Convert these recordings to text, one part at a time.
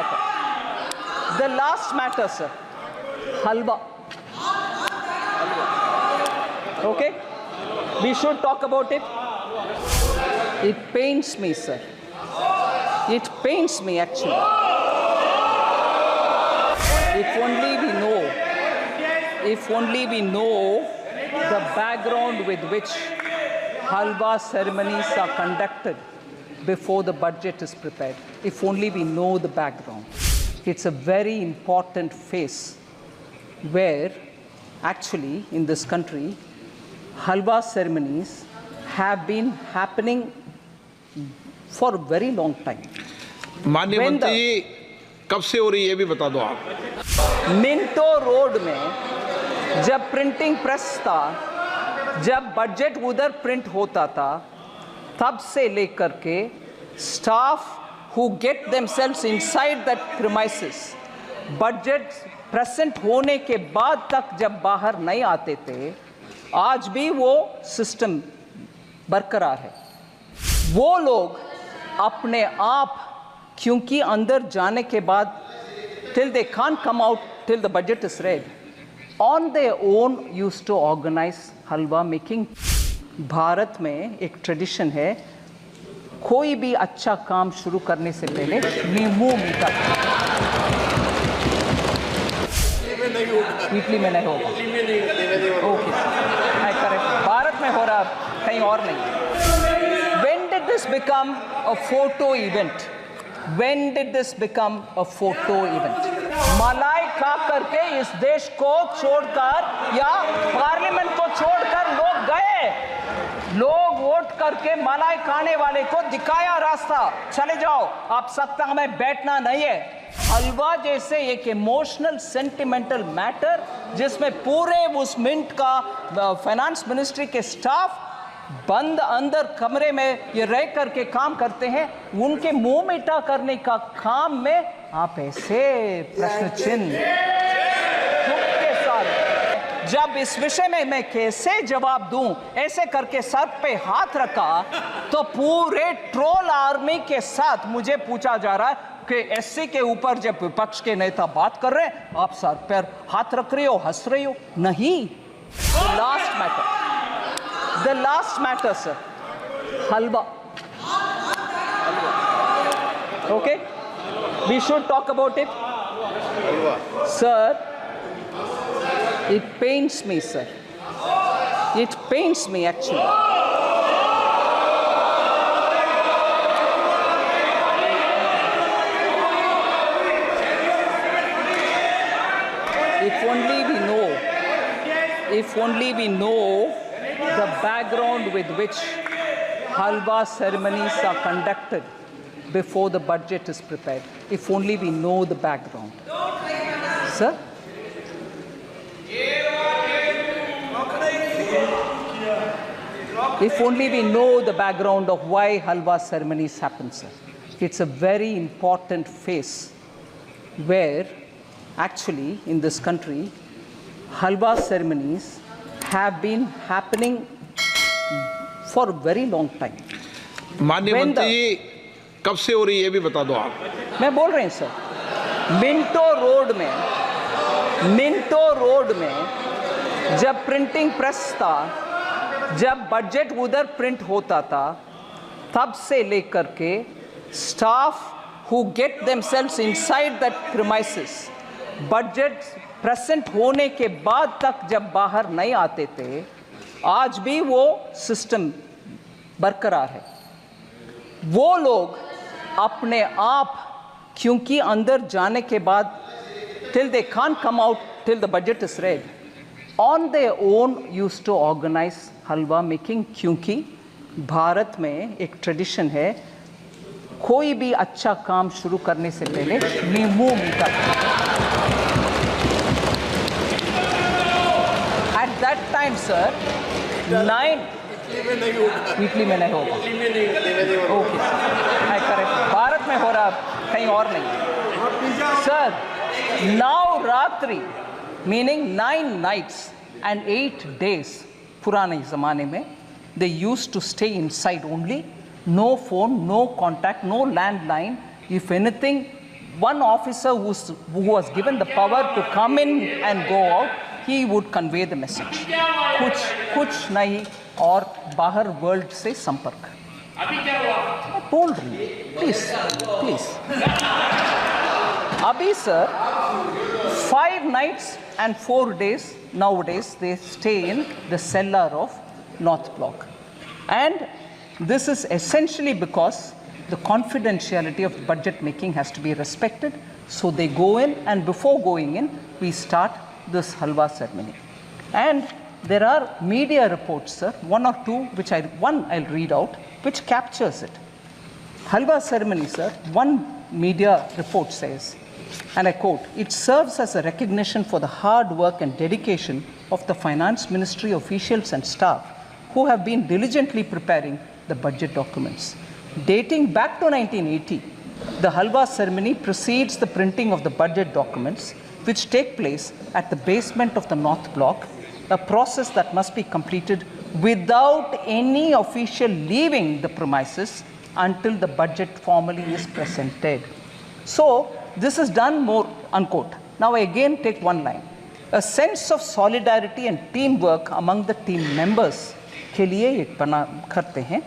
matter. The last matter, sir. Halwa. Okay? We should talk about it. It pains me, sir. It pains me, actually. If only we know the background with which halwa ceremonies are conducted before the budget is prepared. If only we know the background. It's a very important phase where actually in this country halwa ceremonies have been happening for a very long time. माननीय मंत्री जी, कब से हो रही है ये भी बता दो आप। मिंटो रोड में जब प्रिंटिंग प्रेस था, जब बजट उधर प्रिंट होता था, तब से लेकर के staff who get themselves inside that premises, budget present होने के बाद तक जब बाहर नहीं आते थे, आज भी वो सिस्टम बरकरार है। वो लोग अपने आप, क्योंकि अंदर जाने के बाद till they can't come out till the budget is read, on their own used to organize halwa making. Bharat में एक ट्रेडिशन है, कोई भी अच्छा काम शुरू करने से पहले नींबू मीठा। इटली में नहीं होगा। ओके, आई करेक्ट। भारत में हो रहा, कहीं और नहीं। When did this become a photo event? When did this become a photo event? मलाई खा करके इस देश को छोड़कर या पार्लियामेंट को छोड़कर लोग गए। लोग वोट करके मलाई खाने वाले को दिखाया रास्ता, चले जाओ, आप सत्ता में बैठना नहीं है। हलवा जैसे एक इमोशनल सेंटिमेंटल मैटर जिसमें पूरे उस मिंट का फाइनेंस मिनिस्ट्री के स्टाफ बंद अंदर कमरे में ये रह करके काम करते हैं, उनके मुंह मीठा करने का काम में आप ऐसे प्रश्न चिन्ह के साथ, जब इस विषय में मैं कैसे जवाब दूं, ऐसे करके सर पे हाथ रखा तो पूरे ट्रोल आर्मी के साथ मुझे पूछा जा रहा है कि एससी के ऊपर जब विपक्ष के नेता बात कर रहे हैं, आप सर पर हाथ रख रही हो, हंस रही हो। नहीं, the last matter, sir. Halwa. Okay? We should talk about it. Sir, it pains me, sir. It pains me, actually. If only we know the background with which halwa ceremonies are conducted before the budget is prepared. If only we know the background. Sir? If only we know the background of why halwa ceremonies happen, sir. It's a very important phase where actually in this country halwa ceremonies have been happening for a very long time. माननीय मंत्री जी, कब से हो रही है ये भी बता दो आप। मैं बोल रहे हैं सर, मिंटो रोड में जब प्रिंटिंग प्रेस था, जब बजट उधर प्रिंट होता था, तब से लेकर के staff who get themselves inside that premises, budget present होने के बाद तक जब बाहर नहीं आते थे, आज भी वो सिस्टम बरकरार है। वो लोग अपने आप, क्योंकि अंदर जाने के बाद till they can't come out till the budget is read, on their own used to organize halwa making, क्योंकि भारत में एक ट्रेडिशन है, कोई भी अच्छा काम शुरू करने से पहले नींबू मीठा। At that time, sir, Italy में नहीं होगा। ओके, आई करेक्ट। भारत में हो रहा, कहीं और नहीं। Sir, Navratri meaning 9 nights and 8 days पुराने ज़माने में they used to stay inside only, no phone, no contact, no landline. If anything, one officer who was given the power to come in and go out, he would convey the message. कुछ नहीं और बाहर world से संपर्क. मैं बोल रही हूँ, प्लीज. अभी sir 5 nights and 4 days nowadays they stay in the cellar of North Block, and this is essentially because the confidentiality of budget making has to be respected. So they go in, and before going in, we start this halwa ceremony. And there are media reports, sir, one or two, which I'll read out, which captures it. Halwa ceremony, sir, one media report says, and I quote, "It serves as a recognition for the hard work and dedication of the Finance Ministry officials and staff who have been diligently preparing the budget documents. Dating back to 1980, the halwa ceremony precedes the printing of the budget documents, which take place at the basement of the North Block, a process that must be completed without any official leaving the premises until the budget formally is presented." So this is done more, unquote. Now I again take one line. A sense of solidarity and teamwork among the team members के लिए एक बना करते हैं.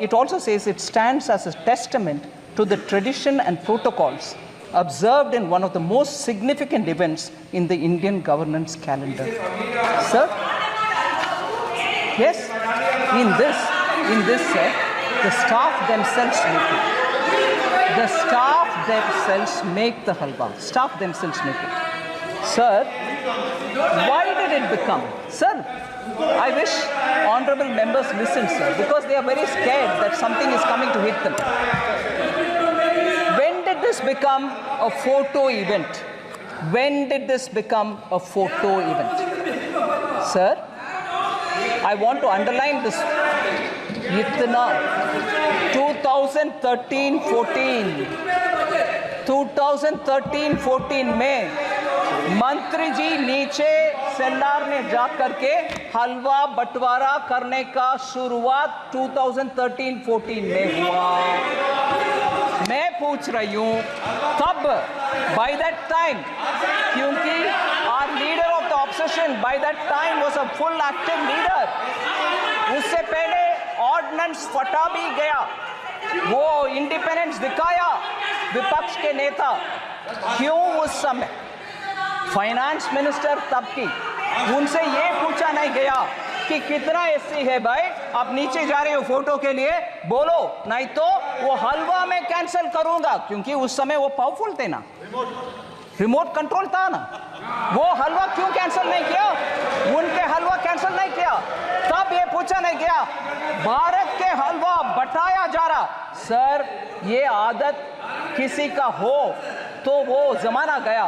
It also says it stands as a testament to the tradition and protocols observed in one of the most significant events in the Indian governance calendar. Sir? Yes? In this, sir, the staff themselves make it. The staff themselves make the halwa. Staff themselves make it. Sir, why did it become? Sir, I wish honorable members listen, sir, because they are very scared that something is coming to hit them. When did this become a photo event? When did this become a photo event? Sir, I want to underline this. 2013-14 में मंत्री जी नीचे सेल्लार में जा करके हलवा बंटवारा करने का शुरुआत 2013-14 में हुआ. मैं पूछ रही हूँ तब by that time, क्योंकि our leader of the opposition by that time was a full active leader. उससे पहले ऑर्डिनेंस फटा भी गया, वो इंडिपेंडेंस दिखाया विपक्ष के नेता. क्यों उस समय फाइनेंस मिनिस्टर तब की उनसे ये पूछा नहीं गया कि कितना एससी है भाई, आप नीचे जा रहे हो फोटो के लिए, बोलो नहीं तो वो हलवा में कैंसिल करूंगा, क्योंकि उस समय वो पावरफुल थे ना, रिमोट कंट्रोल था ना. वो हलवा क्यों कैंसिल नहीं किया? उनके हलवा कैंसिल नहीं किया, तब ये पूछा नहीं गया. भारत के हलवा बटाया जा रहा. सर, ये आदत किसी का हो तो वो जमाना गया.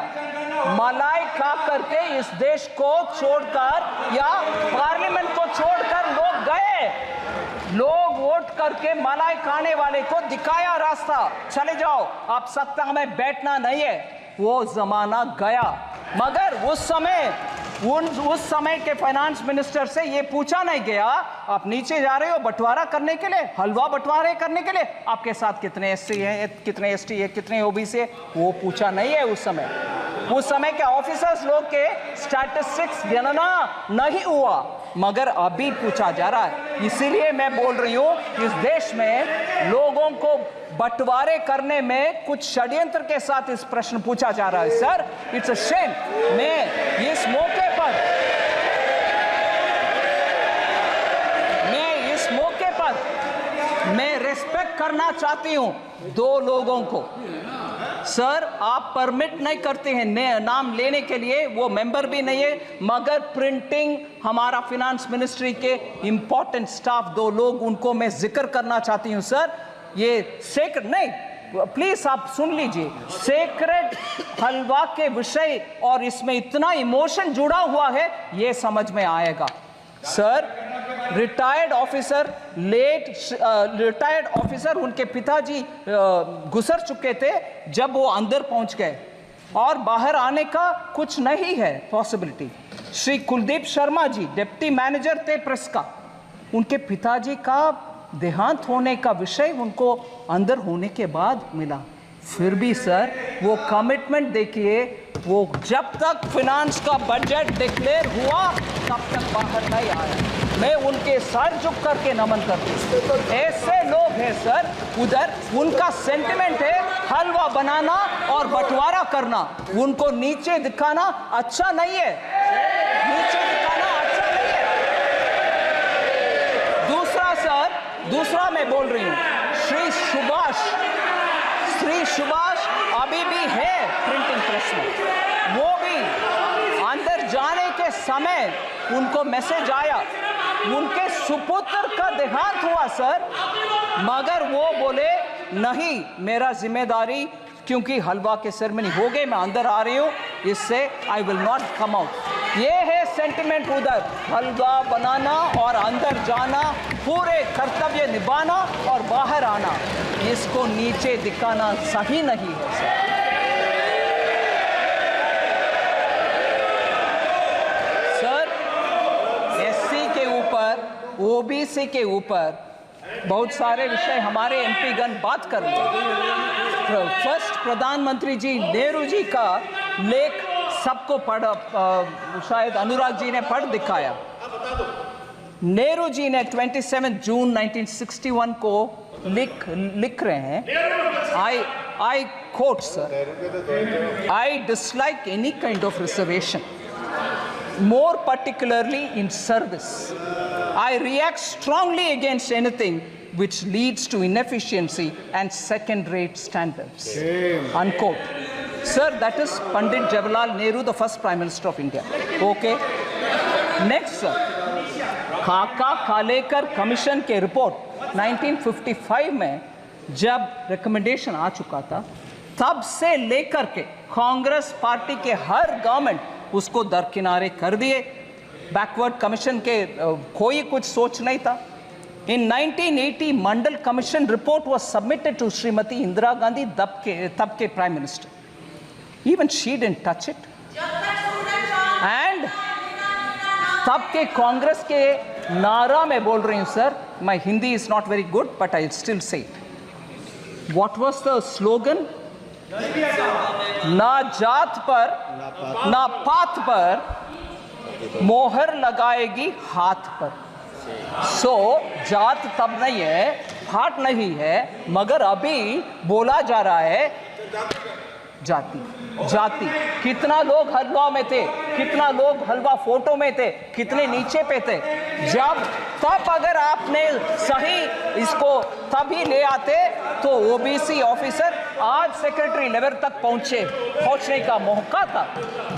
मलाई खा करके इस देश को छोड़कर या पार्लियामेंट को छोड़कर लोग गए. लोग वोट करके मलाई खाने वाले को दिखाया रास्ता, चले जाओ, आप सत्ता में बैठना नहीं है. वो जमाना गया. मगर उस समय के फाइनेंस मिनिस्टर से ये पूछा नहीं गया, आप नीचे जा रहे हो बंटवारा करने के लिए, हलवा बंटवारे करने के लिए, आपके साथ कितने एससी हैं, कितने एसटी है, कितने ओबीसी है, वो पूछा नहीं है. उस समय के ऑफिसर्स लोग के स्टैटिस्टिक्स गणना नहीं हुआ, मगर अभी पूछा जा रहा है. इसीलिए मैं बोल रही हूँ इस देश में लोगों को बंटवारे करने में कुछ षड्यंत्र के साथ इस प्रश्न पूछा जा रहा है. Sir, it's a shame. मैं इस मौके पर मैं रिस्पेक्ट करना चाहती हूं दो लोगों को. सर, आप परमिट नहीं करते हैं नाम लेने के लिए, वो मेंबर भी नहीं है, मगर प्रिंटिंग हमारा फिनेंस मिनिस्ट्री के इंपॉर्टेंट स्टाफ दो लोग, उनको मैं जिक्र करना चाहती हूं. सर, ये सेक्रेट नहीं, प्लीज आप सुन लीजिए, सेक्रेट हलवा के विषय और इसमें इतना इमोशन जुड़ा हुआ है, ये समझ में आएगा. सर, रिटायर्ड ऑफिसर उनके पिताजी गुजर चुके थे जब वो अंदर पहुंच गए, और बाहर आने का कुछ नहीं है possibility. Shri Kuldeep Sharma ji deputy manager थे प्रेस का, उनके पिताजी का देहांत होने का विषय उनको अंदर होने के बाद मिला. फिर भी सर वो कमिटमेंट देखिए, वो जब तक फिनांस का बजट डिक्लेयर हुआ तब तक बाहर नहीं आया। मैं उनके सर झुक करके नमन करती हूँ। ऐसे लोग हैं सर उधर, उनका सेंटिमेंट है हलवा बनाना और बंटवारा करना, उनको नीचे दिखाना अच्छा नहीं है, नीचे दिखाना अच्छा नहीं है। दूसरा सर, दूसरा मैं बोल रही हूँ, श्री सुभाष अभी भी है प्रिंटिंग प्रेस में, वो भी अंदर जाने के समय उनको मैसेज आया, उनके सुपुत्र का देहांत हुआ सर, मगर वो बोले नहीं मेरा जिम्मेदारी, क्योंकि हलवा के सेरेमनी हो गए, मैं अंदर आ रही हूँ, इससे I will not come out. ये है सेंटिमेंट उधर, हलवा बनाना और अंदर जाना, पूरे कर्तव्य निभाना और बाहर आना, इसको नीचे दिखाना सही नहीं है सर। एससी के ऊपर, ओबीसी के ऊपर बहुत सारे विषय हमारे एमपी गण बात कर रहे हैं। फर्स्ट प्रधानमंत्री जी नेहरू जी का लेख सबको पढ़, शायद अनुराग जी ने पढ़ दिखाया। नेहरू जी ने 27 जून 1961 को लिख रहे हैं, I quote sir, I dislike any kind of reservation, more particularly in service. I react strongly against anything which leads to inefficiency and second-rate standards. Unquote. Sir, that is Pandit Jawaharlal Nehru, the first Prime Minister of India. Okay. Next, sir. खाका खालेकर commission के report 1955 में जब recommendation आ चुका था, तब से लेकर के कांग्रेस पार्टी के हर गवर्नमेंट उसको दरकिनारे कर दिए। बैकवर्ड कमीशन के कोई कुछ सोच नहीं था। In 1980, Mandal commission report was submitted to Shrimati Indira Gandhi, तब के prime minister. Even she didn't touch it. And तब के कांग्रेस के नारा में बोल रही हूं sir, my Hindi is not very good, but I'll still say it. What was the slogan? ना जात पर ना पात पर मोहर लगाएगी हाथ पर। सो जात तब नहीं है, पात नहीं है, मगर अभी बोला जा रहा है जाति जाति। कितना लोग हलवा में थे, कितना लोग हलवा फोटो में थे, कितने नीचे पे थे। जब तब अगर आपने सही इसको तभी ले आते तो ओबीसी ऑफिसर आज सेक्रेटरी लेवल तक पहुंचने का मौका था।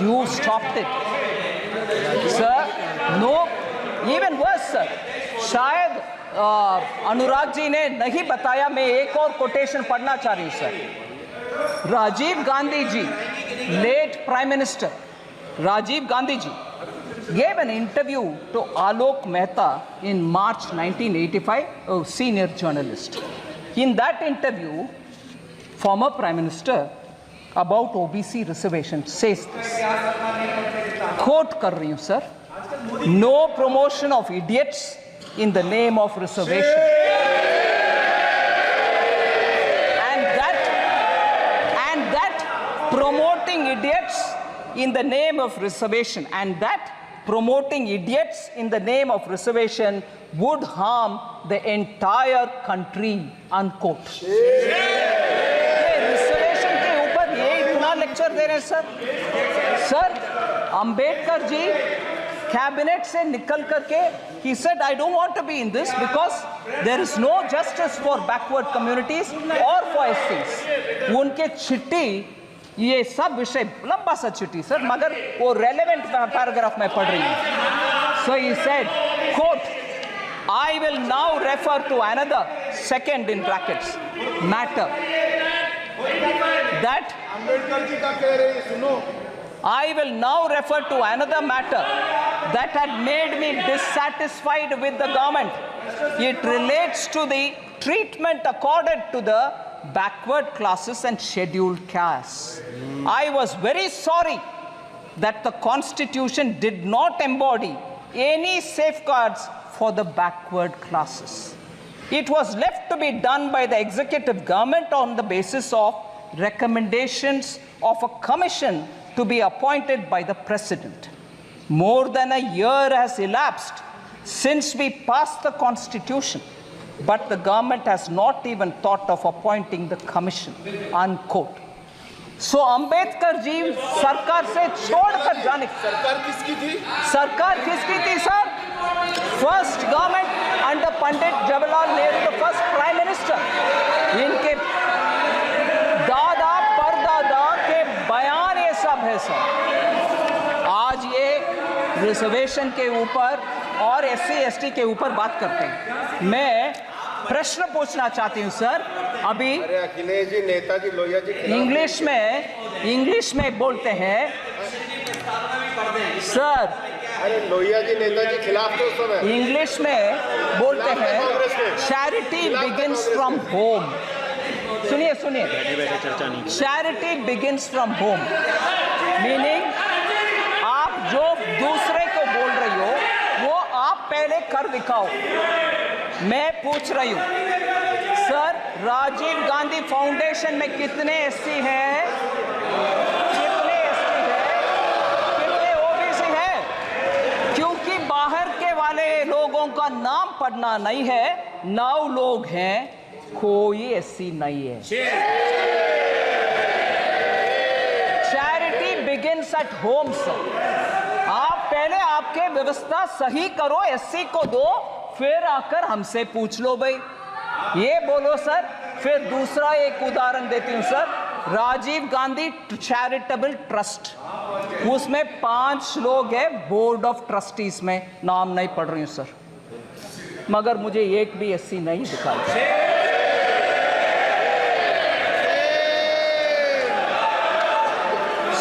You stopped it sir. No, even worse sir, शायद अनुराग जी ने नहीं बताया, मैं एक और कोटेशन पढ़ना चाह रही हूं sir. Rajiv Gandhi ji, late Prime Minister Rajiv Gandhi ji gave an interview to Alok Mehta in March 1985, a senior journalist. In that interview, former Prime Minister about OBC reservation says this, quote कर रही हूँ sir, no promotion of idiots in the name of reservation. Promoting idiots in the name of reservation, and that promoting idiots in the name of reservation would harm the entire country, unquote. Reservation के ऊपर ये इतना lecture दे रहे हैं sir. Ambedkar ji cabinet से निकल करके he said I don't want to be in this because there is no justice for backward communities or for SCs. उनके चिट्ठी, ये सब विषय लंबा सा चिट्ठी सर, मगर वो रेलेवेंट पैराग्राफ में पढ़ रही हूँ। So he said, quote, I will now refer to another, second in brackets, matter that I will now refer to another matter that had made me dissatisfied with the government. It relates to the treatment accorded to the backward classes and scheduled castes. I was very sorry that the Constitution did not embody any safeguards for the backward classes. It was left to be done by the executive government on the basis of recommendations of a commission to be appointed by the President. More than a year has elapsed since we passed the Constitution, but the government has not even thought of appointing the commission, unquote. So Ambedkar ji सरकार से छोड़कर जाने सरकार किसकी थी? सरकार किसकी थी sir? First government under Pandit Jawaharlal Nehru, the first prime minister. इनके दादा परदादा के बयान ये सब है सर। आज ये रिजर्वेशन के ऊपर और SC ST के ऊपर बात करते हैं। मैं प्रश्न पूछना चाहती हूँ सर। अभी अरे अखिलेश जी, नेताजी लोहिया जी इंग्लिश में बोलते हैं सर। अरे लोहिया जी नेताजी खिलाफ तो उस समय इंग्लिश में बोलते हैं चैरिटी बिगिंस फ्रॉम होम। सुनिए charity begins from home, meaning आप जो दूसरे को बोल रही हो वो आप पहले कर दिखाओ। मैं पूछ रही हूँ सर, राजीव गांधी फाउंडेशन में कितने SC हैं, कितने ST हैं, कितने OBC हैं? क्योंकि बाहर के वाले लोगों का नाम पढ़ना नहीं है, 9 लोग हैं, कोई SC नहीं है। Charity begins at home sir. आप पहले आपके व्यवस्था सही करो, SC को दो, फिर आकर हमसे पूछ लो भाई। ये बोलो सर। फिर दूसरा एक उदाहरण देती हूं sir, Rajiv Gandhi charitable trust, उसमें 5 लोग हैं बोर्ड ऑफ ट्रस्टीज में, नाम नहीं पढ़ रही हूं सर, मगर मुझे एक भी SC नहीं दिखाई।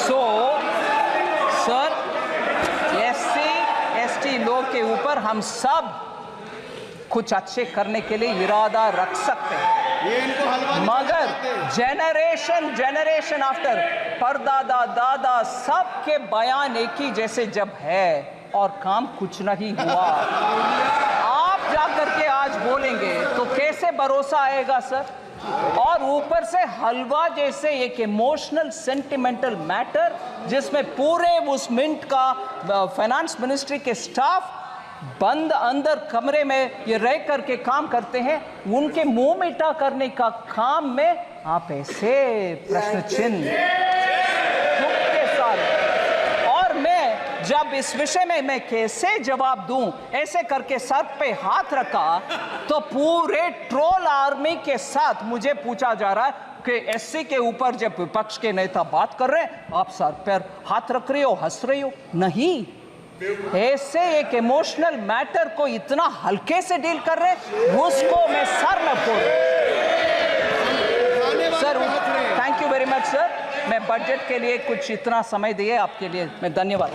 सो सर, SC ST लोग के ऊपर हम सब कुछ अच्छे करने के लिए इरादा रख सकते हैं, मगर जनरेशन आफ्टर परदादा दादा सबके बयान एक ही जैसे जब है और काम कुछ नहीं हुआ, आप जाकर के आज बोलेंगे तो कैसे भरोसा आएगा सर? और ऊपर से हलवा जैसे एक इमोशनल सेंटिमेंटल मैटर जिसमें पूरे उस मिनट का फाइनेंस मिनिस्ट्री के स्टाफ बंद अंदर कमरे में ये रह करके काम करते हैं, उनके मुंह मीठा करने का काम में आप ऐसे प्रश्न चिन्ह के साथ। और मैं जब इस विषय में मैं कैसे जवाब दूं, ऐसे करके सर पे हाथ रखा तो पूरे ट्रोल आर्मी के साथ मुझे पूछा जा रहा है कि SC के ऊपर जब विपक्ष के नेता बात कर रहे हैं आप सर पर हाथ रख रही हो, हंस रही हो। नहीं, ऐसे एक इमोशनल मैटर को इतना हल्के से डील कर रहे, उसको मैं सर में फोड़। Sir thank you very much sir. मैं बजट के लिए कुछ इतना समय दिए आपके लिए मैं धन्यवाद।